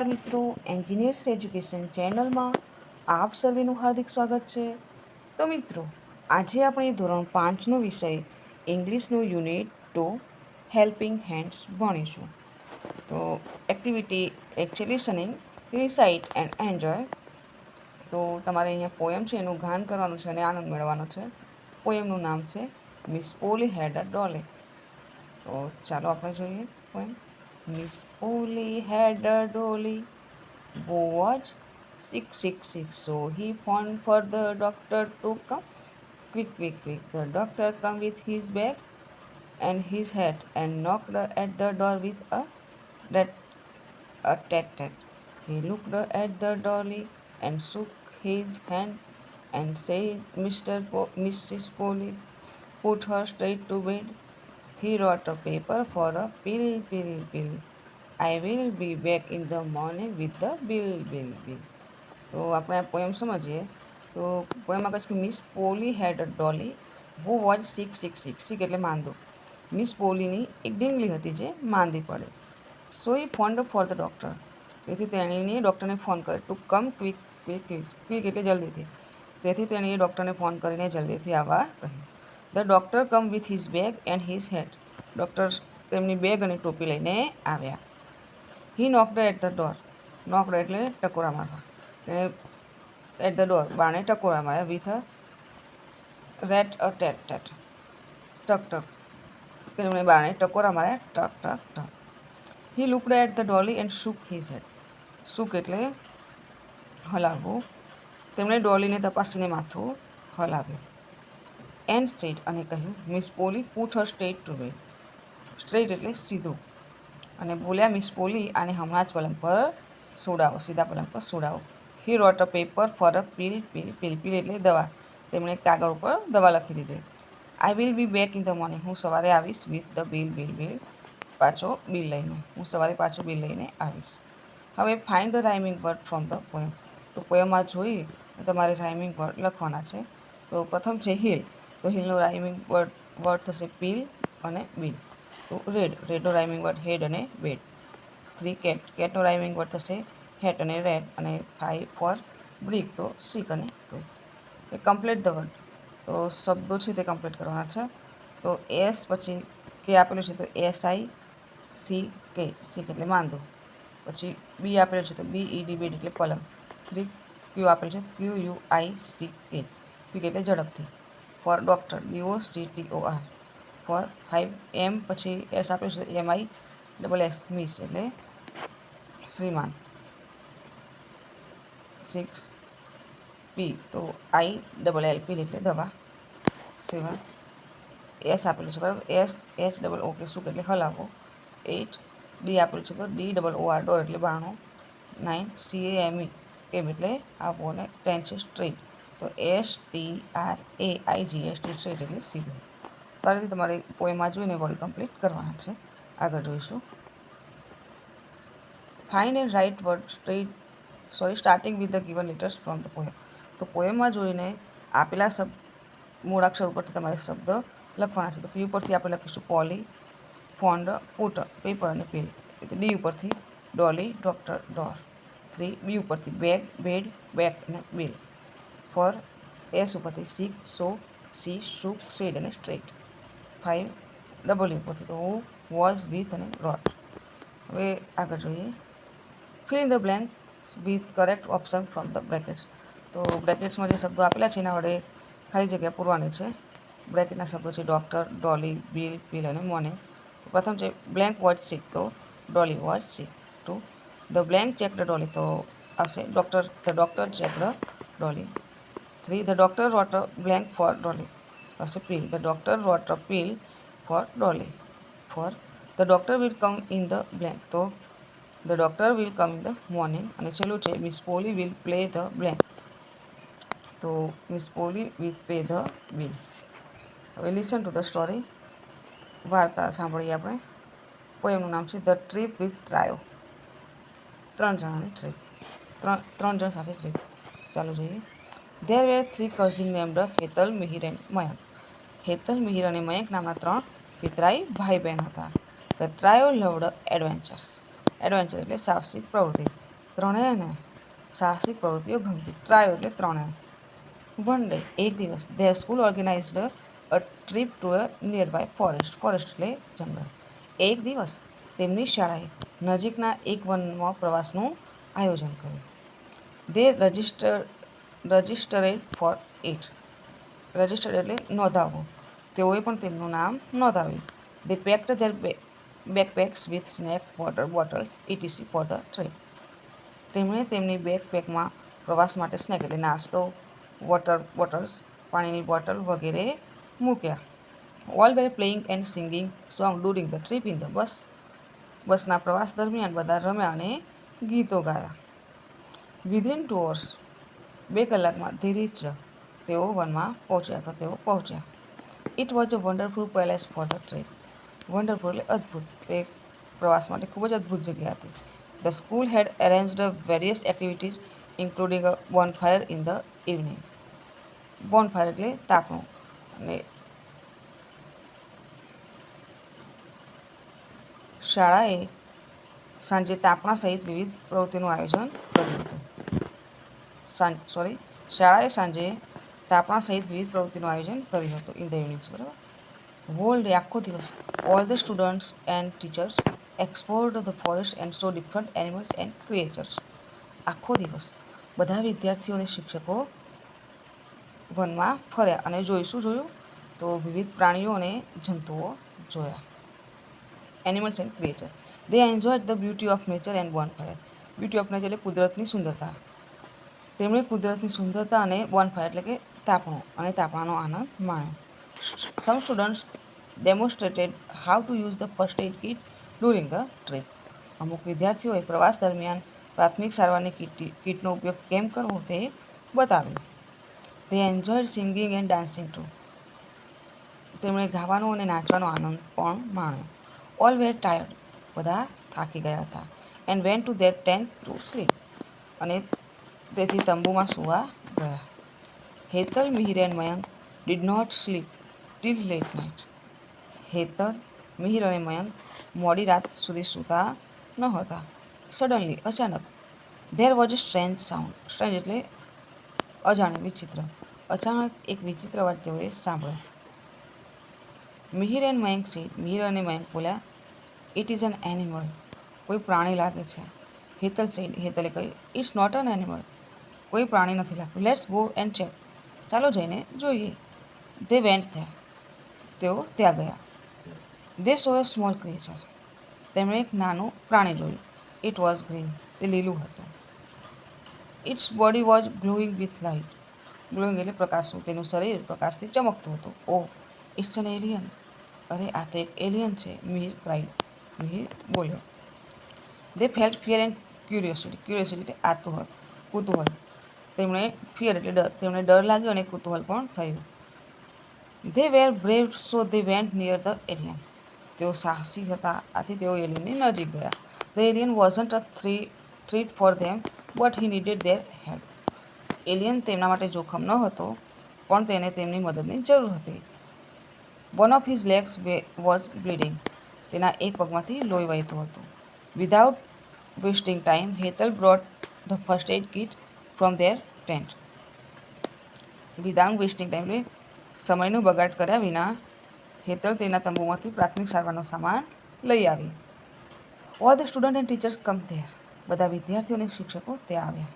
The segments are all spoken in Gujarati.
મિત્રો, એન્જિનિયર્સ એજ્યુકેશન ચેનલમાં આપ સર્વેનું હાર્દિક સ્વાગત છે. તો મિત્રો, આજે આપણે ધોરણ 5નો વિષય ઇંગ્લિશનું યુનિટ 2 હેલ્પિંગ હેન્ડ્સ ભણીશું. તો activity actually listening, recite and enjoy. તો તમારે અહીંયા પોયમ છે એનું ગાન કરવાનું છે અને આનંદ મેળવવાનો છે. પોયમનું નામ છે મિસ પોલી હેડ અ ડોલે. તો ચાલો આપણે જોઈએ poem. Miss Polly had a dolly who was 666. So he phoned for the doctor to come. Quick, quick, quick. The doctor come with his bag and his hat and knocked at the door with that, a tat tat. He looked at the dolly and shook his hand and said, Mrs. Polly, put her straight to bed. He wrote a paper for a pill, pill, pill. I will be back in the morning with the bill, bill, bill. તો આપણે આ પોયમ સમજીએ. તો પોયમમાં કહે છે કે Miss Polly had a dolly who was 666. Sick એટલે માંદું. મિસ પોલીની એક ડીંગલી હતી જે માંદી પડે. So she phoned for the doctor. તેથી તેણીએ ડૉક્ટરને ફોન કર્યો. To come quick, quick, quick એટલે જલ્દીથી. તેથી તેણીએ ડૉક્ટરને ફોન કરીને જલ્દીથી આવવા કહ્યું. The doctor come with his bag and his hat. Doctor તેમની બેગ અને ટોપી લઈને આવ્યા. He knocked at the door. Knocked એટલે ટકોરા મારવા. તેણે એટ ધ ડોર બારણે ટકોરા માર્યા. With a rat a tat tat. ટક ટક. તેમણે બારણે ટકોરા માર્યા. ટક ટક ટક. He looked at the Dolly and shook his head. Shook એટલે હલાવવું. તેમણે ડોલીને તપાસીને માથું હલાવ્યું. એન્ડ સ્ટ્રેટ અને કહ્યું, Miss Polly put her straight to bed. Straight એટલે સીધું. અને બોલ્યા, મિસ પોલી આને હમણાં જ પલંગ પર સુડાવો, સીધા પલંગ પર સુડાવો. હી રોટ અ પેપર ફોર અ પીલ, પીલ, પીલ, પીલ એટલે દવા. તેમણે કાગળ ઉપર દવા લખી દીધી. I will be back in the morning. હું સવારે આવીશ. With the bill, bill, bill. પાછો બિલ લઈને. હું સવારે પાછું બિલ લઈને આવીશ. હવે find the rhyming word from the poem. તો પોયમમાં જોઈ તમારે રાઇમિંગ વર્ડ લખવાના છે. તો પ્રથમ છે હિલ. તો હિલનો રાઇમિંગ વર્ડ થશે પીલ અને બિલ. તો રેડ. રેડનો રાઇમિંગ વર્ડ હેડ અને બેડ. 3 કેટ. કેટનો રાઇમિંગ વર્ડ થશે હેટ અને રેડ. અને 5 ફોર બ્રિક. તો સીક અને quick. A complete the word. તો શબ્દો છે તે કમ્પ્લીટ કરવાના છે. તો એસ પછી કે આપેલું છે તો SICK. સીક એટલે માંદું. પછી બી આપેલું છે તો BED બેડ એટલે પલંગ. 3 ક્યુ આપેલું છે QUICK. ક્વિક એટલે ઝડપથી. For doctor DOCTOR. For 5 M પછી એસ આપેલું છે MISS મિસ એટલે શ્રીમાન. 6 પી તો ILLP એટલે દવા. 7 એસ આપેલું છે બરાબર. SHOOK શું એટલે હલાવો. 8 ડી આપેલું છે તો DOOR ડોર એટલે બારણું. 9 CAME કેમ એટલે આપવું. અને 10 છે સ્ટ્રેટ. તો STRAIGST સ્ટ્રેટ એટલે સીધું. તો આ રીતે તમારે પોયમાં જોઈને વર્ડ કમ્પ્લીટ કરવાના છે. આગળ જોઈશું. Find and write word starting with the given letters from the poem. તો પોયમમાં જોઈને આપેલા મૂળાક્ષર ઉપરથી તમારે શબ્દ લખવાના છે. તો ફી ઉપરથી આપણે લખીશું પોલી, ફોન્ડ, પુટ, પેપર અને પીલ. ડી ઉપરથી ડોલી, ડૉક્ટર, ડોર. 3 બી ઉપરથી બેગ, બેડ, બેક અને બિલ. 4 એસ ઉપરથી સીક, સો, સી, શુક, શેડ અને સ્ટ્રેટ. 5 ડબલ ઉપરથી તો હુ, વોઝ, વિથ અને રોટ. હવે આગળ જોઈએ. Fill in the blank with correct option from the brackets. તો બ્રેકેટ્સમાં જે શબ્દો આપેલા છે એના વડે ખાલી જગ્યા પૂરવાની છે. બ્રેકેટના શબ્દો છે ડૉક્ટર, ડોલી, બિલ, પીલ અને મોર્નિંગ. પ્રથમ છે બ્લેન્ક વોચ સિક તો Dolly watch sick. 2 the blank check the Dolly તો આવશે the doctor check the Dolly. 3 the doctor wrote a blank for Dolly આવશે pill. The doctor wrote a pill for Dolly. 4 the doctor will come in the blank તો the doctor will come in the morning. અને છેલ્લું છે Miss Polly will play the blank તો Miss Polly will pay the bill. હવે લિસન ટુ ધ સ્ટોરી. વાર્તા સાંભળીએ આપણે. પોયમનું નામ છે ધ ટ્રીપ વિથ ટ્રાયો. 3 જણાની ટ્રીપ. ત્રણ જણ સાથે ટ્રીપ. ચાલુ જોઈએ. There were 3 cousin named Hetal, Mihir and Mayank. Hetal, Mihir અને મયંક નામના 3 પિતરાઈ ભાઈ બહેન હતા. The trio loved adventures. Adventure એટલે સાહસિક પ્રવૃત્તિ. ત્રણેયને સાહસિક પ્રવૃત્તિઓ ગમતી. ટ્રાયો એટલે ત્રણેય. વન ડે એક દિવસ their school organised a trip to a nearby forest. Forest એટલે જંગલ. એક દિવસ તેમની શાળાએ નજીકના એક વનમાં પ્રવાસનું આયોજન કર્યું. They registered for it. Registered એટલે નોંધાવવું. તેઓએ પણ તેમનું નામ નોંધાવ્યું. They packed their backpacks with snack, water bottles etc for the trip. તેમણે તેમની બેકપેકમાં પ્રવાસ માટે સ્નેક એટલે નાસ્તો, વોટર બોટલ્સ પાણીની બોટલ વગેરે મૂક્યા. All were playing and singing song during the trip in the bus. બસના પ્રવાસ દરમિયાન બધા રમ્યા અને ગીતો ગાયા. વિધિન 2 hours 2 કલાકમાં ધે રીચ્ડ. તેઓ વનમાં પહોંચ્યા તો તેઓ પહોંચ્યા. It was a wonderful palace four the trip. Wonderful એટલે અદ્ભુત. તે પ્રવાસ માટે ખૂબ જ અદ્ભુત જગ્યા હતી. The school had arranged various activities including a bonfire in the evening. Bonfire એટલે તાપણું. અને શાળાએ સાંજે તાપણા સહિત વિવિધ પ્રવૃત્તિનું આયોજન કર્યું હતું. શાળાએ સાંજે તાપણા સહિત વિવિધ પ્રવૃત્તિનું આયોજન કર્યું હતું. ઇન ધ ઇવનિંગ્સ, બરાબર. હોલ ડે આખો દિવસ all the students and teachers explored the forest and so different animals and creatures. આખો દિવસ બધા વિદ્યાર્થીઓ અને શિક્ષકો વનમાં ફર્યા અને જોયું તો વિવિધ પ્રાણીઓ અને જંતુઓ જોયા. Animals and creature. They enjoyed the beauty of nature and bonfire. Beauty of nature એટલે કુદરતની સુંદરતા. તેમણે કુદરતની સુંદરતા અને બોનફાયર એટલે કે તાપણું અને તાપણાનો આનંદ માણ્યો. સમ students ડેમોન્સ્ટ્રેટેડ how to use the first aid kit during the trip. અમુક વિદ્યાર્થીઓએ પ્રવાસ દરમિયાન પ્રાથમિક સારવારની કિટનો ઉપયોગ કેમ કરવો તે બતાવ્યું. They enjoyed singing and dancing too. તેમણે ગાવાનો અને નાચવાનો આનંદ પણ માણ્યો. All were tired. બધા થાકી ગયા હતા. And went to their tent to sleep. અને તેથી તંબુમાં સૂવા ગયા. Hetal, Mihir and Mayank did not sleep till late night. Hetal, Mihir અને મયંક મોડી રાત સુધી સૂતા ન હતા. સડનલી અચાનક there was a strange sound. Strange એટલે અજાણ્યું, વિચિત્ર. અચાનક એક વિચિત્ર અવાજ તેઓએ સાંભળ્યો. Mihir and Mayank said. મિહિર અને મયંક બોલ્યા, ઇટ ઇઝ એન એનિમલ. કોઈ પ્રાણી લાગે છે. હેતલ સેડ. હેતલે કહ્યું, ઇટ્સ નોટ એન એનિમલ. કોઈ પ્રાણી નથી લાગતું. Let's go and check. ચાલો જઈને જોઈએ. દે વેન્ટ ધેર. તેઓ ત્યાં ગયા. દે સો અ સ્મોલ ક્રિએચર. તેમણે એક નાનું પ્રાણી જોયું. It was green. તે લીલું હતું. Its body was glowing with light. Glowing એટલે પ્રકાશનું. તેનું શરીર પ્રકાશથી ચમકતું હતું. ઓહ, ઇટ્સ એન એલિયન. અરે, આ તો એક એલિયન છે. મિહિર ક્રાઇડ. મિહિર બોલ્યો. They felt fear and curiosity. Curiosity એટલે કુતૂહલ. તેમણે ફિયર એટલે ડર. તેમણે ડર લાગ્યો અને કુતૂહલ પણ થયું. They were brave so they went near the alien. તેઓ સાહસી હતા, આથી તેઓ એલિયનની નજીક ગયા. The alien wasn't a threat for them but he needed their help. Alien તેમના માટે જોખમ ન હતો, પણ તેને તેમની મદદની જરૂર હતી. One of his legs was bleeding. તેના એક પગમાંથી લોહી વહેતું હતું. Without wasting time Hetal brought the first aid kit from there tent. Without wasting time એટલે સમયનું બગાડ કર્યા વિના હેતલ તેના તંબુમાંથી પ્રાથમિક સારવારનો સામાન લઈ આવી. All the student and teachers come there. બધા વિદ્યાર્થીઓ અને શિક્ષકો ત્યાં આવ્યા.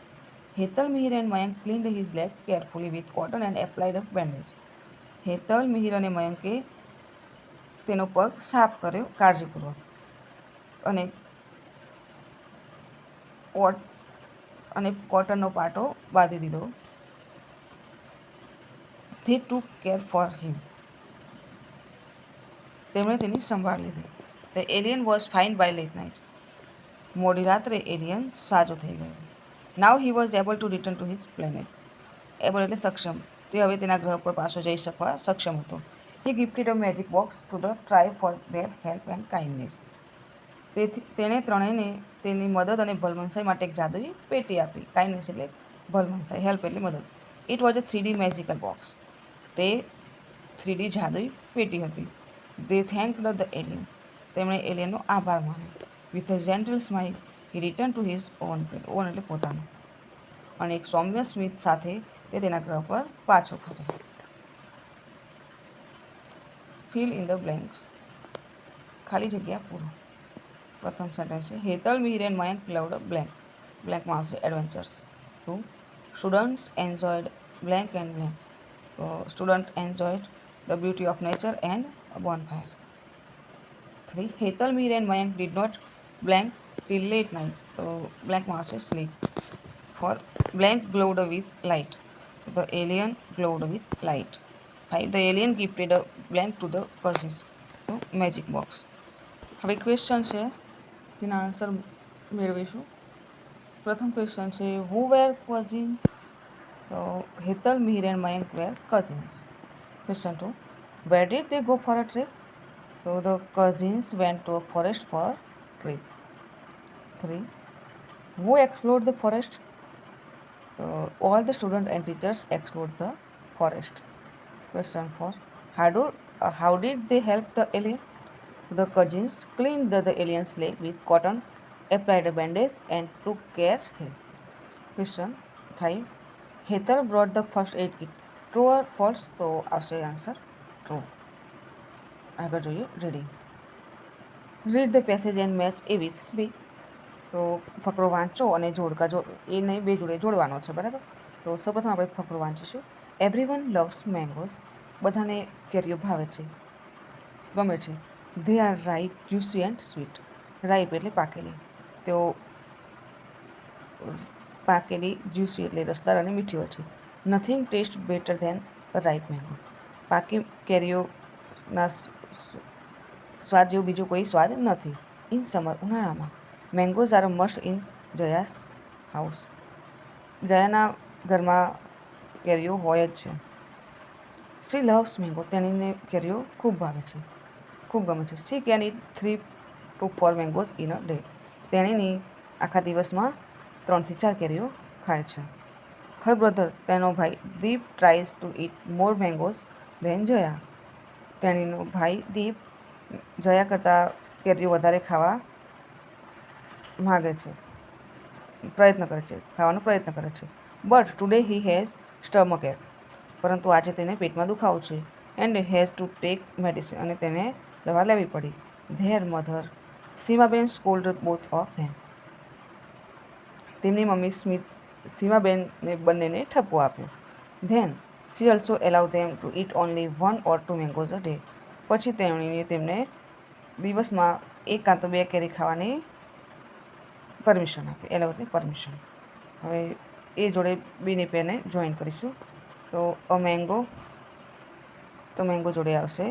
Hetal, Mihir and Mayank cleaned his leg carefully with cotton and applied a bandage. Hetal, Mihir અને મયંકે તેનો પગ સાફ કર્યો કાળજીપૂર્વક અને કોટનનો પાટો બાંધી દીધો. They took care for him. તેમણે તેની સંભાળ લીધી. The alien was fine by late night. મોડી રાત્રે એલિયન સાજો થઈ ગયો. Now he was able to return to his planet. Able એટલે સક્ષમ. તે હવે તેના ગ્રહ પર પાછો જઈ શકવા સક્ષમ હતો. He gifted a magic box to the tribe for their help and kindness. તેણે ત્રણેયને તેની મદદ અને ભલમનસાઈ માટે એક જાદુઈ પેટી આપી. કાઇન્ડનેસ એટલે ભલમનસાઈ, હેલ્પ એટલે મદદ. It was a 3D magical box. તે 3D જાદુઈ પેટી હતી. દે થેન્ક્ડ ધ એલિયન. તેમણે એલિયનનો આભાર માન્યો. With a gentle smile he return to his own planet. On એટલે પોતાનું. અને એક સૌમ્ય સ્મિત સાથે તે તેના ગ્રહ પર પાછો ફરે. Fill in the blanks. ખાલી જગ્યા પૂરો. પ્રથમ સેન્ટેન્સ છે Hetal Mir and Mayank loved blank. બ્લેન્કમાં આવશે adventures. 2. Students enjoyed blank and blank. તો student enjoyed the beauty of nature and bonfire. 3. Hetal Mir and Mayank did not blank till late night. તો બ્લેન્કમાં આવશે sleep. 4. Blank glowed with light. The alien glowed with light. 5. The alien gifted a blank to the cousins. તો મેજિક બોક્સ. હવે ક્વેશ્ચન છે જેના આન્સર મેળવીશું. પ્રથમ ક્વેશ્ચન છે હુ વેર કઝિન. તો Hetal Mir and Mayank were cousins. Question 2. Where did they go for a trip? So the cousins went to a forest for trip. 3. Who explored the forest? So all the students and teachers explored the forest. Question 4. How did they help the alien? The cousins cleaned the alien's leg with cotton, applied a bandage and took care him. Question 5. Heather brought the first aid kit. True or false? તો આવશે આન્સર ટ્રુ. આગળ જોઈએ reading. Read the passage and match A with B. તો ફકરો વાંચો અને જોડકા એ નહીં બે જોડે જોડવાનો છે બરાબર. તો સૌપ્રથમ આપણે ફકરો વાંચીશું. Everyone loves mangoes. બધાને કેરીઓ ભાવે છે, ગમે છે. They are ripe, juicy and sweet. Ripe એટલે પાકેલી. તેઓ પાકેલી, જ્યુસી એટલે રસદાર અને મીઠી હોય છે. Nothing taste better than a ripe mango. પાકી કેરીઓના સ્વાદ જેવું બીજો કોઈ સ્વાદ નથી. ઇન સમર ઉનાળામાં. Mangoes are must in Jaya's house. જયાના ઘરમાં કેરીઓ હોય જ છે. She loves mango. તેણીને કેરીઓ ખૂબ ભાવે છે, ખૂબ ગમે છે. She can eat 3 to 4 mangoes in a day. તેણીની આખા દિવસમાં 3 થી 4 કેરીઓ ખાય છે. Her brother. તેનો ભાઈ Deep tries two eat more mangoes then Jaya. તેણીનો ભાઈ દીપ જયા કરતાં કેરીઓ વધારે ખાવા માગે છે, પ્રયત્ન કરે છે, ખાવાનો પ્રયત્ન કરે છે. But today he has stomach ache. પરંતુ આજે તેને પેટમાં દુખાવો છે. And has to take medicine. અને તેને દવા લેવી પડી. Their mother Seemaben scold both of them. તેમની મમ્મી સીમાબેનને બંનેને ઠપકો આપ્યો. Then she also allow them to eat only 1 or 2 mangoes a day. પછી તેમણે તેમને દિવસમાં 1 કાં તો 2 કેરી ખાવાની પરમિશન આપી. એલાઉ એટલે પરમિશન. હવે એ જોડે બીની પેરને જોઈન કરીશું. તો અ મેંગો, તો મેંગો જોડે આવશે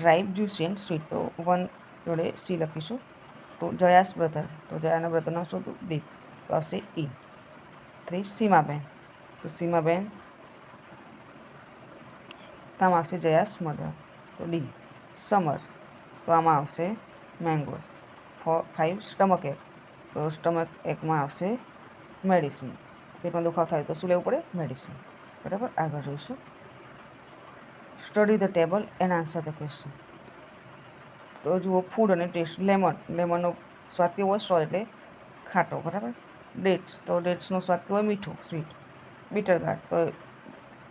રાઈપ, જ્યુસી એન્ડ સ્વીટ. તો 1 જોડે સી લખીશું. To Jaya's brother. તો જયાના બ્રધરનું નામ શું હતું? દીપ. તો આવશે ઈ. 3 સીમાબેન. તો સીમાબેન તો આમાં આવશે જયાસ મધર. તો ડી. સમર. તો આમાં આવશે મેંગોઝ. 5 સ્ટમક એક. તો સ્ટમક એકમાં આવશે મેડિસિન. પેટમાં દુખાવો થાય તો શું લેવું પડે? મેડિસિન. બરાબર. આગળ જોઈશું. Study the table and answer the question. તો જુઓ ફૂડ અને ટેસ્ટ. લેમન. લેમનનો સ્વાદ કેવો હોય? સોર એટલે ખાટો. બરાબર. ડેટ્સ. તો ડેટ્સનો સ્વાદ કેવો હોય? મીઠો, સ્વીટ. Bitter guard. તો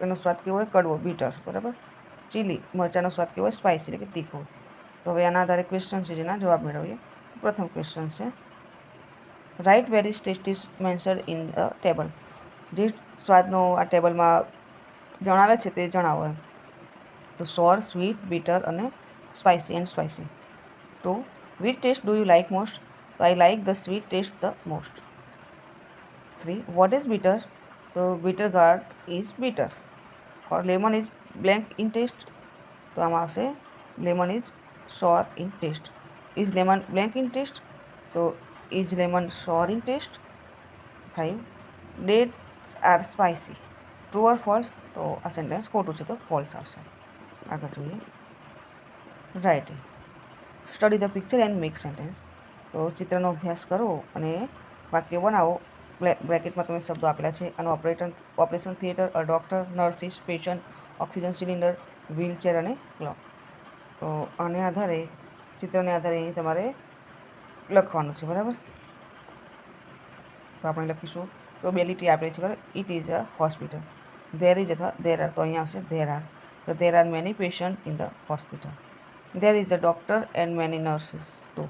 એનો સ્વાદ કેવો હોય? કડવો, બીટર. બરાબર. ચીલી. મરચાંનો સ્વાદ કેવો હોય? સ્પાઇસી એટલે કે તીખો. તો હવે આના આધારે ક્વેશ્ચન છે જેના જવાબ મેળવીએ. પ્રથમ ક્વેશ્ચન છે write various tastes mention in the table. જે સ્વાદનો આ ટેબલમાં જણાવે છે તે જણાવો એમ. તો સોર, સ્વીટ, બીટર અને spicy and spicy. 2. Which taste do you like most? તો I like the sweet taste the most. 3. What is bitter? તો bitter gourd is bitter. Or lemon is blank in taste. તો આમાં આવશે lemon is sour in taste. Is lemon blank in taste? તો is lemon sour in taste. 5. Dates are spicy. True or false? તો આ સેન્ટેન્સ ખોટું છે તો ફોલ્સ આવશે. આગળ જોઈએ writing. Study the picture and make sentence. તો ચિત્રનો અભ્યાસ કરો અને વાક્ય બનાવો. બ્રેકેટમાં તમે શબ્દો આપેલા છે. આનું operation theatre, a doctor, nurses, patient, oxygen cylinder, wheelchair અને ક્લોક. તો આને આધારે ચિત્રને આધારે અહીં તમારે લખવાનું છે. બરાબર. તો આપણે લખીશું પ્રોબેબિલિટી આપેલી છે બરાબર. It is a hospital. There is અથવા ધેર આર, તો અહીંયા આવશે ધેર આર. તો there are many patient in the hospital. There is a doctor and many nurses too.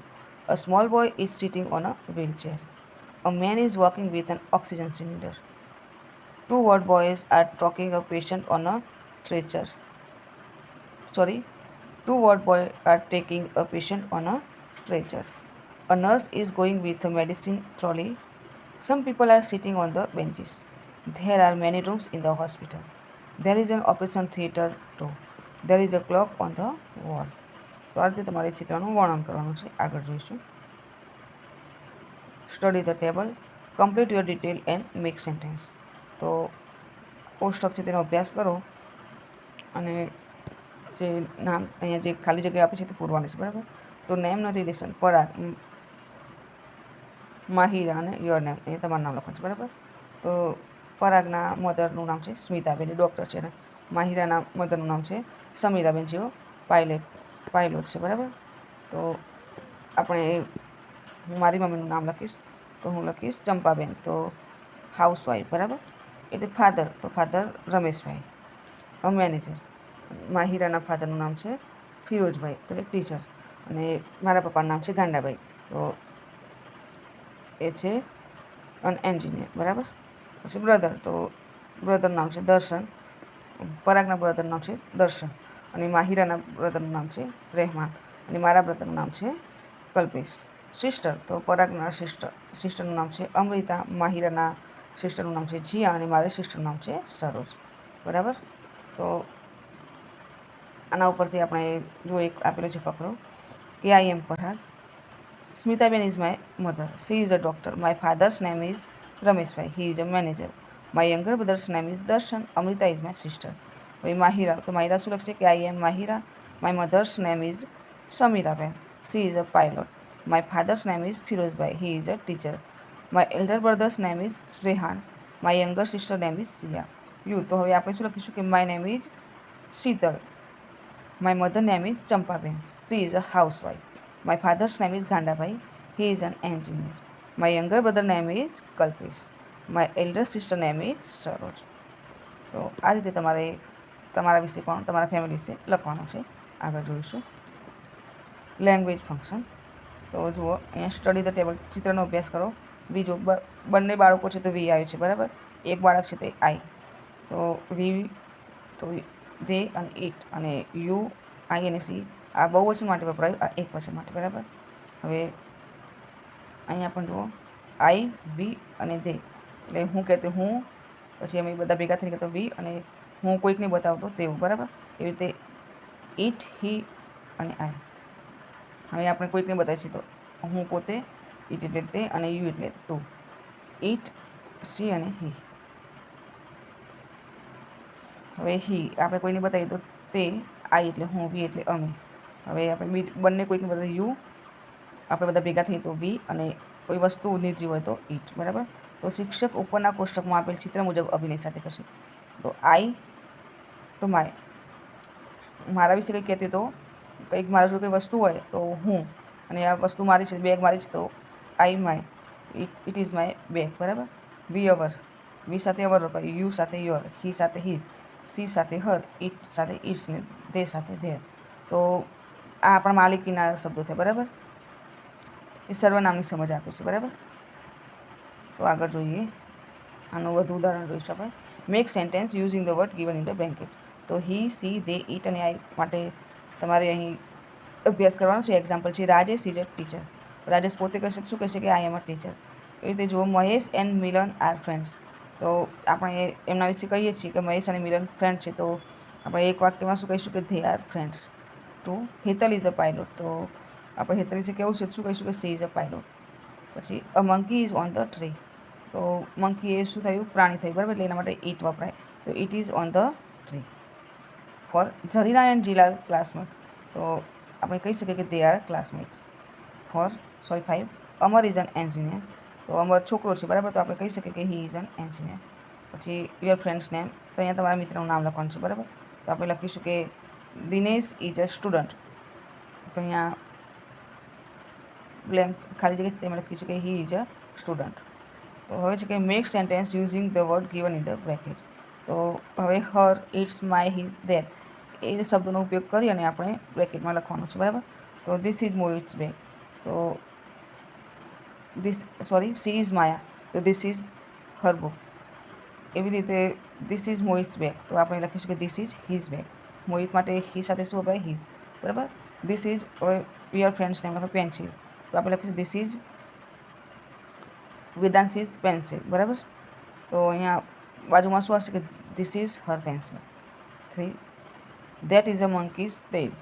A small boy is sitting on a wheelchair. A man is walking with an oxygen cylinder. Two old boys are talking a patient on a stretcher. Sorry, two old boys are taking a patient on a stretcher. A nurse is going with a medicine trolley. Some people are sitting on the benches. There are many rooms in the hospital. There is an operation theatre too. There is a clock on the wall. તો આ રીતે તમારે ચિત્રનું વર્ણન કરવાનું છે. આગળ જોઈશું. Study the table, complete your detail and make sentence. તો કોષ્ટક છે તેનો અભ્યાસ કરો અને જે નામ અહીંયા જે ખાલી જગ્યા આપી છે તે પૂરવાની છે બરાબર. તો નેમનો રિલેશન પરાગ, માહિરા અને યોર નેમ, અહીંયા તમારું નામ લખવાનું છે બરાબર. તો પરાગના મધરનું નામ છે સ્મિતાબેન, ડૉક્ટર છે, અને માહિરાના મધરનું નામ છે સમીરાબેન, જેઓ પાયલોટ છે બરાબર. તો આપણે હું મારી મમ્મીનું નામ લખીશ તો હું લખીશ ચંપાબેન, તો હાઉસવાઈફ બરાબર. એટલે ફાધર, તો ફાધર રમેશભાઈ, મેનેજર. માહિરાના ફાધરનું નામ છે ફિરોજભાઈ, તો એક ટીચર. અને મારા પપ્પાનું નામ છે ગાંડાભાઈ, તો એ છે અન એન્જિનિયર બરાબર. પછી બ્રધર, તો બ્રધરનું નામ છે દર્શન. પરાગના બ્રધરનું નામ છે દર્શન, અને માહિરાના બ્રધરનું નામ છે રહેમાન, અને મારા બ્રધરનું નામ છે કલ્પેશ. સિસ્ટર, તો પરાગના સિસ્ટરનું નામ છે અમૃતા, માહિરાના સિસ્ટરનું નામ છે જીયા, અને મારા સિસ્ટરનું નામ છે સરોજ બરાબર. તો આના ઉપરથી આપણે જો એક આપેલો છે ફકરો કે I am Parag, Smitaben is my mother, she is a doctor, my father's name is Rameshbhai, he is a manager, my younger brother's name is Darshan, Amrita is my sister. હવે માહિરા, તો માહિરા શું લખશે કે I am Mahira, my mother's name is Samiraben, she is a pilot, my father's name is Firozbhai, he is a teacher, my elder brother's name is Rehan, my younger sister name is Siya. You, તો હવે આપણે શું લખીશું કે my name is Shital, my mother name is Champaben, she is a housewife, my father's name is Gandabhai, he is an engineer, my younger brother name is Kalpesh, my elder sister name is Saroj. તો આ રીતે તમારે તમારા વિશે પણ તમારા ફેમિલી વિશે લખવાનું છે. આગળ જોઈશું લેંગ્વેજ ફંક્શન. તો જુઓ અહીંયા સ્ટડી ધ ટેબલ, ચિત્રનો અભ્યાસ કરો. બીજો બંને બાળકો છે તો વી આવે છે બરાબર. એક બાળક છે તે આઈ, તો વી, તો ધે અને ઇટ, અને યુ, આઈ અને સી આ બહુવચન માટે વપરાયું, આ એક વચન માટે બરાબર. હવે અહીંયા પણ જુઓ આઈ, વી અને ધે, એટલે હું કહેતો હું, પછી અમે બધા ભેગા થઈને કહેતો વી, અને હું કોઈકને બતાવતો તેવું બરાબર. એવી રીતે ઇટ, હી અને આઈ. હવે આપણે કોઈકને બતાવીએ તો હું પોતે, ઇટ એટલે તે, અને યુ એટલે તું. ઇટ, સી અને હી. હવે હી આપણે કોઈને બતાવીએ તો તે, આઈ એટલે હું, વી એટલે અમે. હવે આપણે બંને કોઈકને બતાવીએ યુ, આપણે બધા ભેગા થઈએ તો વી, અને કોઈ વસ્તુ નિર્જીવ હોય તો ઇટ બરાબર. તો શિક્ષક ઉપરના કોષ્ટકમાં આપેલ ચિત્ર મુજબ અભિનય સાથે કરશે. તો આઈ, તો માય, મારા વિશે કંઈક કહેતી તો કંઈક મારા જો કંઈ વસ્તુ હોય તો હું, અને આ વસ્તુ મારી છે, બેગ મારી છે, તો I my, it is my bag બરાબર. વી અવર, વી સાથે અવર વપરાય, યુ સાથે યોર, હી સાથે હિઝ, સી સાથે હર, ઇટ સાથે ઇટ્સ, ને ધે સાથે ધેર. તો આ આપણા માલિકીના શબ્દો થાય બરાબર. એ સર્વનામની સમજ આપે છે બરાબર. તો આગળ જોઈએ, આનું વધુ ઉદાહરણ જોઈશું આપણે. Make sentence using the word given in the blanket. તો હી, સી, ધે, ઇટ અને આઈ માટે તમારે અહીં અભ્યાસ કરવાનો છે. એક્ઝામ્પલ છે Rajesh is a teacher. Rajesh પોતે કહેશે શું કહેશે કે આઈ એમ અ ટીચર. એ રીતે જુઓ Mahesh and Milan are friends. તો આપણે એમના વિશે કહીએ છીએ કે મહેશ અને મિલન ફ્રેન્ડ છે, તો આપણે એક વાક્યમાં શું કહીશું કે they are friends. To Hetal is a pilot. તો આપણે હેતલ વિશે કેવું છે શું કહીશું કે સી ઇઝ અ પાયલોટ. પછી a monkey is on the tree. તો મંકી એ શું થયું, પ્રાણી થયું બરાબર, એટલે એના માટે ઇટ વપરાય. તો it is on the tree. Four Zarina and Jeela classmate. તો આપણે કહી શકીએ કે they are classmates. Four 5 Amar is an engineer. તો અમર છોકરો છે બરાબર, તો આપણે કહી શકીએ કે હી ઇઝ એન એન્જિનિયર. પછી યોર ફ્રેન્ડ્સ નેમ, તો અહીંયા તમારા મિત્રનું નામ લખવાનું છે બરાબર. તો આપણે લખીશું કે દિનેશ ઇઝ અ સ્ટુડન્ટ. તો અહીંયા બ્લેન્ક ખાલી જગ્યા છે તેમાં લખીશું કે હી ઇઝ અ સ્ટુડન્ટ. તો હવે છે કે make sentence using the word given in the bracket. તો હવે હર, ઇટ્સ, માય, હિઝ, ધેર એ શબ્દોનો ઉપયોગ કરી અને આપણે બ્રેકેટમાં લખવાનું છે, બરાબર. તો ધીસ ઇઝ મોહિટ્સ બેગ. તો સી ઇઝ માયા. તો ધીસ ઇઝ હર બુક. એવી રીતે ધીસ ઇઝ મોહિટ્સ બેગ. તો આપણે લખીશું કે ધીસ ઇઝ હિઝ બેગ. મોહિત માટે હી સાથે શું વપરાય? હિઝ, બરાબર. This is your friend's name લખો પેન્સિલ. તો આપણે લખીશું ધીસ ઇઝ વેદાંશીઝ પેન્સિલ, બરાબર. તો અહીંયા બાજુમાં શું હશે કે this is her pencil. 3 that is a monkey's tail.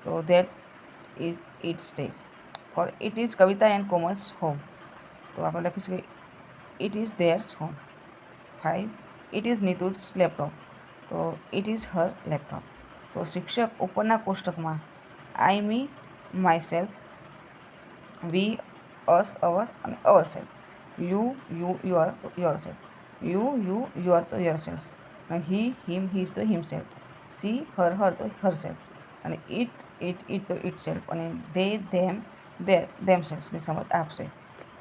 તો that is its tail. Four it is Kavita and Komal's home. તો આપણે લખીશું કે it is their home. 5 it is Neetu's laptop. તો ઇટ ઇઝ હર લેપટોપ. તો શિક્ષક ઉપરના કોષ્ટકમાં આઈ, મી, માય સેલ્ફ, વી, અસ, અવર અને અવર સેલ્ફ. યુ, યુઅર તો યોર સેલ્ફ. યુઅર તો યોર સેલ્ફ. અને હી, હિમ, હિઝ તો હિમ સેલ્ફ. સી, હર તો હર સેલ્ફ. અને ઇટ તો ઇટ સેલ્ફ. અને ધેમ સેલ્ફની સમજ આપશે.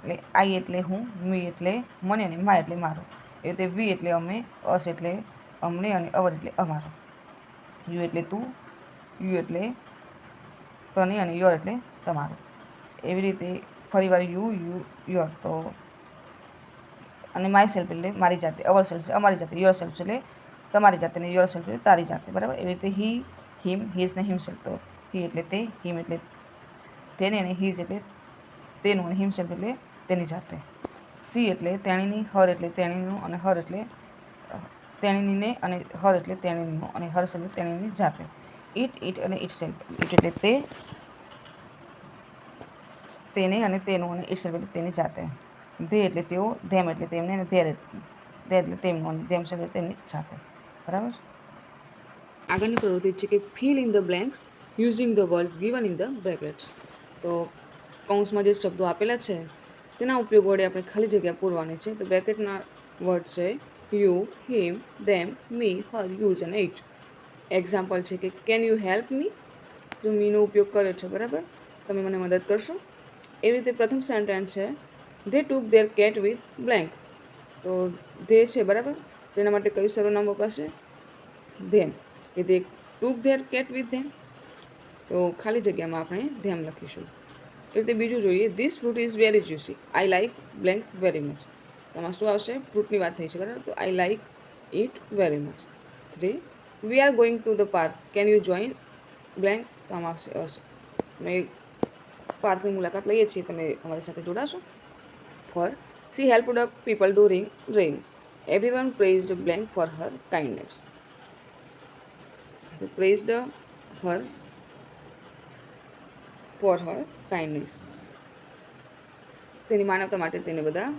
એટલે આઈ એટલે હું, મી એટલે મને અને માય એટલે મારું. એ રીતે વી એટલે અમે, અસ એટલે અમને અને અવર એટલે અમારો. યુ એટલે તું, યુ એટલે તને અને યોર એટલે તમારું. એવી રીતે ફરીવાર યોર તો અને માય સેલ્ફ એટલે મારી જાતે, અવર સેલ્ફ અમારી જાતે, યોર સેલ્ફ એટલે તમારી જાતે અને યોર સેલ્ફ એટલે તારી જાતે, બરાબર. એવી રીતે હી, હિમ, હિઝ ને હિમ સેલ્ફ. તો હી એટલે તે, હિમ એટલે તેને અને હિઝ એટલે તેનું અને હિમ સેલ્ફ એટલે તેની જાતે. સી એટલે તેણીની, હર એટલે તેણીનું અને હર એટલે તેણીને અને હર એટલે તેણીનું અને હર એટલે તેણીની જાતે. ઇટ અને ઇટ સેલ્ફ. ઇટ એટલે તે, તેને અને તેનું અને ઇટ સેલ્ફ એટલે તેની જાતે. ધે એટલે તેઓ, ધેમ એટલે તેમને અને ધેર એટલે તેમનું અને ધેમ સેલ્ફ એટલે તેમની જાતે, બરાબર. આગળની પ્રવૃત્તિ છે કે fill in the blanks using the words given in the brackets. તો કૌંસમાં જે શબ્દો આપેલા છે તેના ઉપયોગ વડે આપણે ખાલી જગ્યા પૂરવાની છે. તો બ્રેકેટના વર્ડ છે you, him, them, me, Har, use અને ઇટ. એક્ઝામ્પલ છે કે કેન યુ હેલ્પ મી. જો મીનો ઉપયોગ કર્યો છે, બરાબર, તમે મને મદદ કરશો. એવી રીતે પ્રથમ સેન્ટેન્સ છે they took there cat with blank. તો ધે છે, બરાબર, તેના માટે કયું સર્વનામ વપરાશે? ધેમ. કે they took there cat with them. તો ખાલી જગ્યામાં આપણે ધેમ લખીશું. એ રીતે બીજું જોઈએ this fruit is very juicy. I like blank very much. તો આમાં શું આવશે? ફ્રૂટની વાત થઈ છે, બરાબર. તો I like it very much. 3 we are going to the park. Can you join blank. તો આમાં આવશે અસ. અમે પાર્કની મુલાકાત લઈએ છીએ, તમે અમારી સાથે જોડાશો. Four she helped a people during rain. Everyone praised blank for her kindness. Praised her for her kindness. તેની માનવતા માટે તેને બધા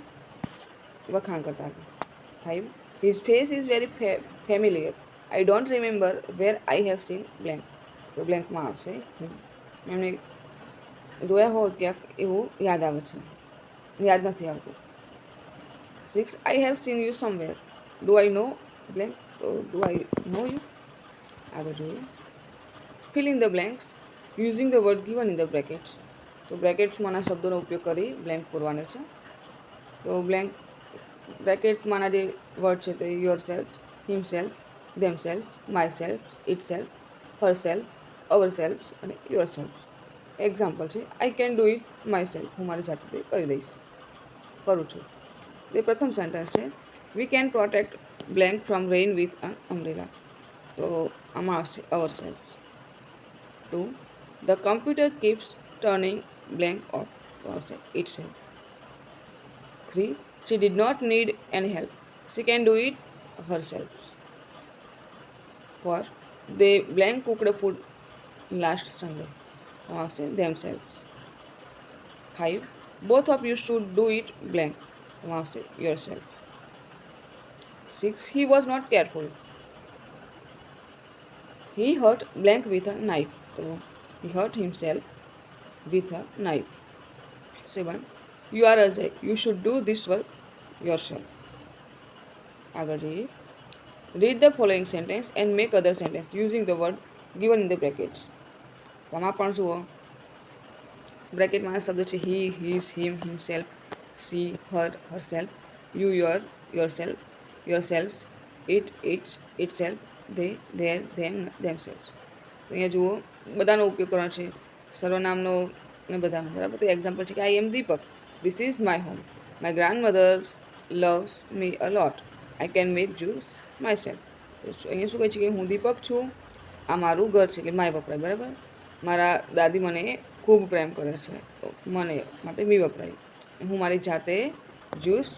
વખાણ કરતા હતા. 5 his face is very familiar. I don't remember where I have seen blank. તો બ્લેન્કમાં આવશે હિમ. એમને જોયા હોય ક્યાંક એવું યાદ આવે છે, યાદ નથી આવતું. 6 I have seen you somewhere. Do I know blank. તો ડુ આઈ નો યુ. આગળ જોઈએ fill in the blanks using the word given in the brackets. તો બ્રેકેટ્સમાંના શબ્દોનો ઉપયોગ કરી બ્લેન્ક પૂરવાનો છે. તો બ્રેકેટમાંના જે વર્ડ છે તે your self, him self, them self, my self, it self, Har self, our self અને યોર સેલ્ફ. એક્ઝામ્પલ છે I can do it my self. હું મારી જાતે તે કરી દઈશ, કરું છું. તે પ્રથમ સેન્ટેન્સ છે we can protect blank from rain with an umbrella. તો આમાં આવશે ourself. 2 the computer keeps turning blank off. તો આવશે itself. 3 she did not need any help. She can do it herself. 4 they blank cooked food last Sunday. આવશે themselves. 5 both of you should do it blank. આવશે yourself. 6 he was not careful. He hurt blank with a knife. So he hurt himself with a knife. 7 you are Ajay. You should do this work yourself. આગળ જોઈએ read the following sentence and make other sentence using the word given in the brackets. તો આમાં પણ જુઓ બ્રેકેટમાં શબ્દો છે he, his, him, himself, she, her, herself. You yourselves, itself, they, their, themselves. તો અહીંયા જુઓ બધાનો ઉપયોગ કરવાનો છે, સર્વનામનો ને બધાનો, બરાબર. તો એક્ઝામ્પલ છે કે I am Deepak, this is my home, my grandmother loves me a lot, I can make juice myself. તો અહીંયા શું કહે છે કે હું દીપક છું, આ મારું ઘર છે, એટલે માય વપરાય, બરાબર. મારા દાદી મને ખૂબ પ્રેમ કરે છે, તો મને માટે મી વપરાય. હું મારી જાતે જ્યુસ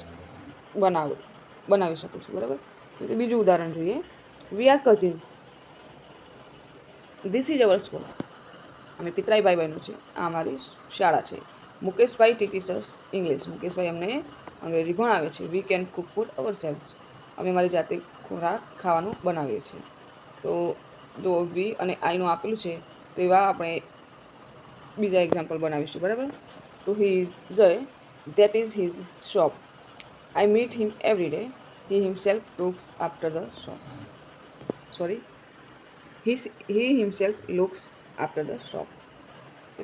બનાવી શકું છું, બરાબર. તો બીજું ઉદાહરણ જોઈએ. We are cousin, this is our school, અમે પિતરાઈ ભાઈ બહેનો છે, આ અમારી શાળા છે. મુકેશભાઈ ટીચીસ અસ ઇંગ્લિશ, મુકેશભાઈ અમને અંગ્રેજી ભણાવે છે. વી કેન કુક ફૂડ અવર સેલ્વ્સ, અમે મારી જાતે ખોરાક ખાવાનું બનાવીએ છીએ. તો જો વી અને આઈનું આપેલું છે, તો એવા આપણે બીજા એક્ઝામ્પલ બનાવીશું, બરાબર. તો હી ઇઝ જય, that is his shop, I meet him every day, he himself looks after the shop, sorry, he himself looks after the shop.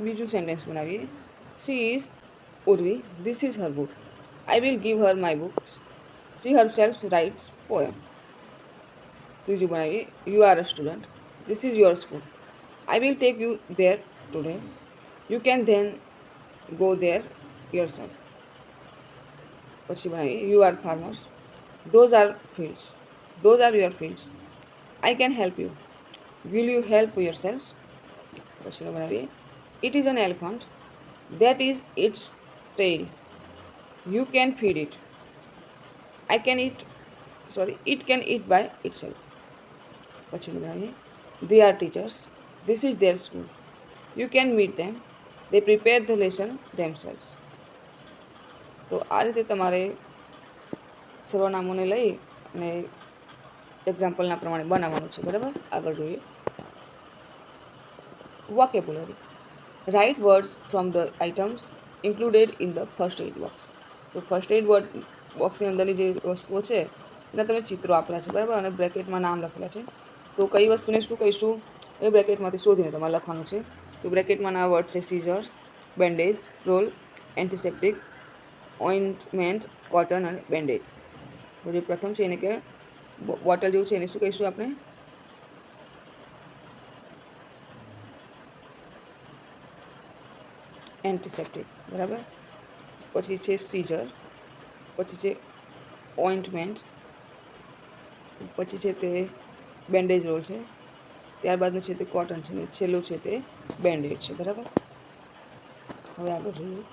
બીજું સેન્ટેન્સ બનાવીએ. She is Urvi, this is her book, I will give her my books, she herself writes poem. ત્રીજું બનાવીએ. You are a student, this is your school, I will take you there today, you can then go there yourself. પછી બનાવીએ. You are farmers, those are your fields, I can help you, will you help yourselves? પછી બનાવીએ. It is an elephant, that is its tail, you can feed it, it can eat by itself. પછી બનાવીએ. They are teachers, this is their school, you can meet them, they prepare the lesson themselves. તો આ રીતે તમારે સર્વનામોને લઈ અને એક્ઝામ્પલના પ્રમાણે બનાવવાનું છે, બરાબર. આગળ જોઈએ. Vocabulary. Write words from the items included in the first aid box. તો ફર્સ્ટ એડ બોક્સની અંદરની જે વસ્તુઓ છે એના તમે ચિત્રો આપેલા છે, બરાબર, અને બ્રેકેટમાં નામ લખેલા છે. તો કઈ વસ્તુને શું કહીશું એ બ્રેકેટમાંથી શોધીને તમારે લખવાનું છે. તો બ્રેકેટમાંના વર્ડ છે scissors, bandage, roll, antiseptic, ointment, cotton અને બેન્ડેજ. તો જે પ્રથમ છે એને કે બોટલ જેવું છે એને શું કહીશું આપણે? એન્ટિસેપ્ટિક, બરાબર. પછી છે સીઝર, પછી છે ઓઇન્ટમેન્ટ, પછી છે તે બેન્ડેજ રોલ છે, ત્યારબાદનું છે તે કોટન છે ને છેલ્લું છે તે બેન્ડેજ છે, બરાબર. હવે આગળ જોઈએ.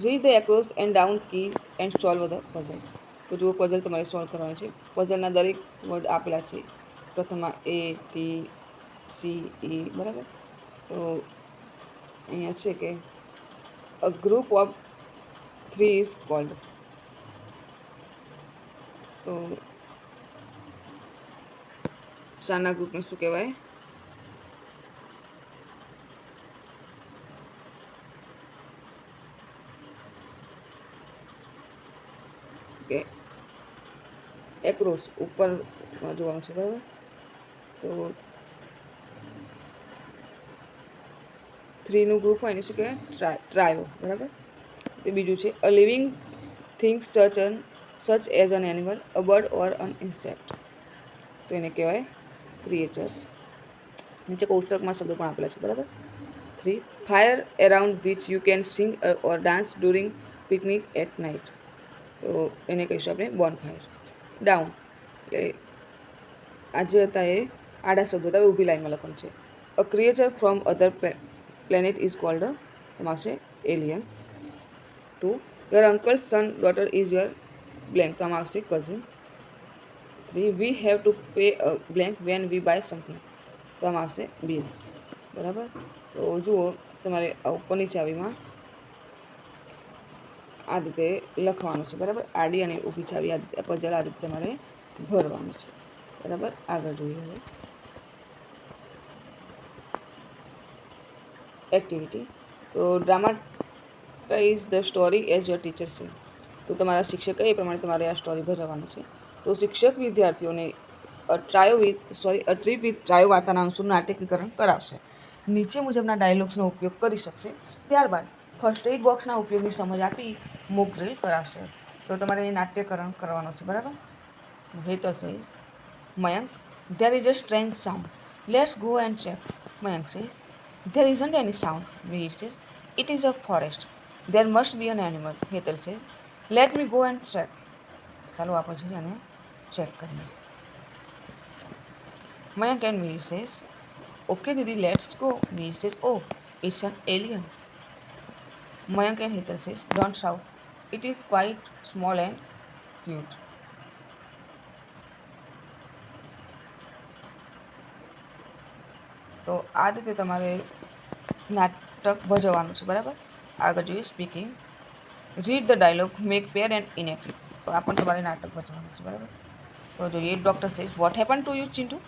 Read the across and down keys and solve the puzzle. તો જુઓ પઝલ તમારે સોલ્વ કરવાની છે. પઝલના દરેક વર્ડ આપેલા છે. પ્રથમમાં A, T, C, E, બરાબર. તો અહીંયા છે કે અ ગ્રુપ ઓફ 3 ઇઝ કોલ્ડ. તો શાના ગ્રુપને શું કહેવાય? કે એક્રોસ ઉપર જોવાનું છે, બરાબર. તો 3નું ગ્રુપ હોય એને શું કહેવાય? ટ્રાયો, બરાબર. તે બીજું છે a living thing such as an animal, a bird or an insect. તો એને કહેવાય ક્રિએચર્સ. નીચે કોષ્ટકમાં શબ્દો પણ આપેલા છે, બરાબર. 3 fire around which you can sing or dance during picnic at night. તો એને કહીશું આપણે બોન ફાયર. ડાઉન એટલે આ જે હતા એ આડા શબ્દો હતા, ઊભી લાઈનમાં લખવાનું છે. A creature from other planet is called, એમાં આવશે alien. 2 your uncle's son daughter is your blank, તો આમાં આવશે cousin. 3 we have to pay a blank when we buy something, તો આમાં આવશે બિલ, બરાબર. તો જુઓ તમારે ઉપરની ચાવીમાં આ રીતે લખવાનું છે, બરાબર. આડી અને ઊભી ચાવી આ રીતે પઝલ આ રીતે તમારે ભરવાનું છે, બરાબર. આગળ જોઈએ હવે એક્ટિવિટી. તો dramatize the story as your teacher છે. તો તમારા શિક્ષક એ પ્રમાણે તમારે આ સ્ટોરી ભજવવાની છે. તો શિક્ષક વિદ્યાર્થીઓને અ ટ્રીપ વિથ ટ્રાયો વાર્તાના અંશનું નાટ્યકીકરણ કરાવશે. નીચે મુજબના ડાયલોગ્સનો ઉપયોગ કરી શકશે. ત્યારબાદ ફર્સ્ટ એડ બોક્સના ઉપયોગની સમજ આપી મોક ડ્રિલ કરાવશે. તો તમારે એ નાટ્યકરણ કરવાનું છે, બરાબર. Hetal says, Mayank, there is a strange sound. Let's go and check. Mayank says, there isn't any sound. Mihir says, it is a forest. There must be an animal. Hetal says, let me go and check. ચાલો આપણે જઈએ અને ચેક કરીએ. Mayank and Mihir says, okay Didi, let's go. Mihir says, oh, it's an alien. Mayank and Hetal says, don't shout. It is quite small and cute. તો આ રીતે તમારે નાટક ભજવવાનું છે, બરાબર. આગળ જોઈએ speaking. Read the dialogue, make pair and enactive. તો આ પણ તમારે નાટક ભજવવાનું છે, બરાબર. તો જોઈએ doctor says, what happen to you Chintu?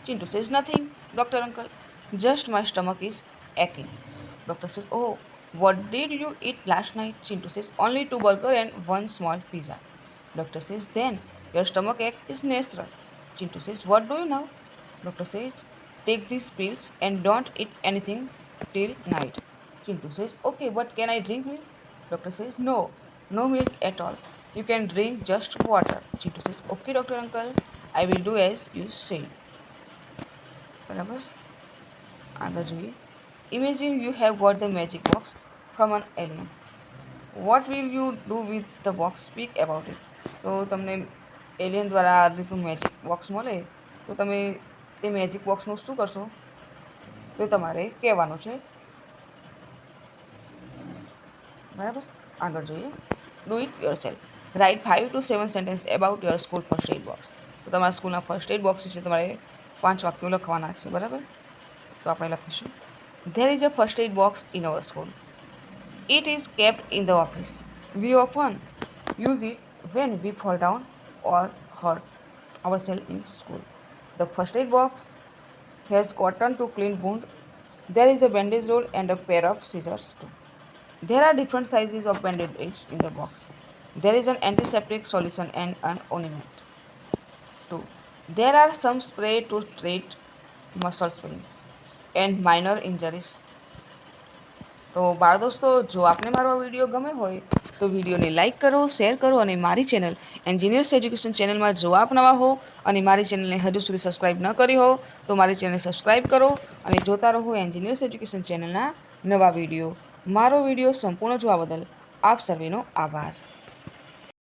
Chintu says nothing doctor uncle, just my stomach is aching. Doctor says, oh, what did you eat last night? Chintu says, only 2 burgers and 1 small pizza. Doctor says, then your stomach ache is natural. Chintu says, what do you know? Doctor says, take these pills and don't eat anything till night. Chintu says, okay, but can I drink milk? Doctor says, no, no milk at all. You can drink just water. Chintu says, okay, Doctor Uncle, I will do as you say. બરાબર. આગળ જોઈએ. Imagine you have got the magic box from an alien. What will you do with the box? Speak about it. તો તમને એલિયન દ્વારા આ રીતનું મેજિક બોક્સ મળે તો તમે તે મેજિક બોક્સનું શું કરશો તે તમારે કહેવાનું છે, બરાબર. આગળ જોઈએ. Do it yourself. Write 5 to 7 sentence about your school first aid box. તો તમારા સ્કૂલના ફર્સ્ટ એડ બોક્સ વિશે તમારે 5 વાક્યો લખવાના છે, બરાબર. તો આપણે લખીશું, there is a first aid box in our school. It is kept in the office. We often use it when we fall down or hurt ourselves in school. The first aid box has cotton to clean wound. There is a bandage roll and a pair of scissors too. There are different sizes of bandages in the box. There is an antiseptic solution and an ointment too. There are some spray to treat muscle pain and minor injuries. તો બાળ દોસ્તો, જો આપને મારો આ વિડીયો ગમે હોય તો વિડીયોને લાઇક કરો, શેર કરો અને મારી ચેનલ એન્જિનિયર્સ એજ્યુકેશન ચેનલમાં જો આપ નવા હો અને મારી ચેનલને હજુ સુધી સબસ્ક્રાઈબ ન કરી હો તો મારી ચેનલને સબસ્ક્રાઈબ કરો અને જોતા રહો એન્જિનિયર્સ એજ્યુકેશન ચેનલના નવા વિડીયો. મારો વિડીયો સંપૂર્ણ જોવા બદલ આપ સર્વેનો આભાર.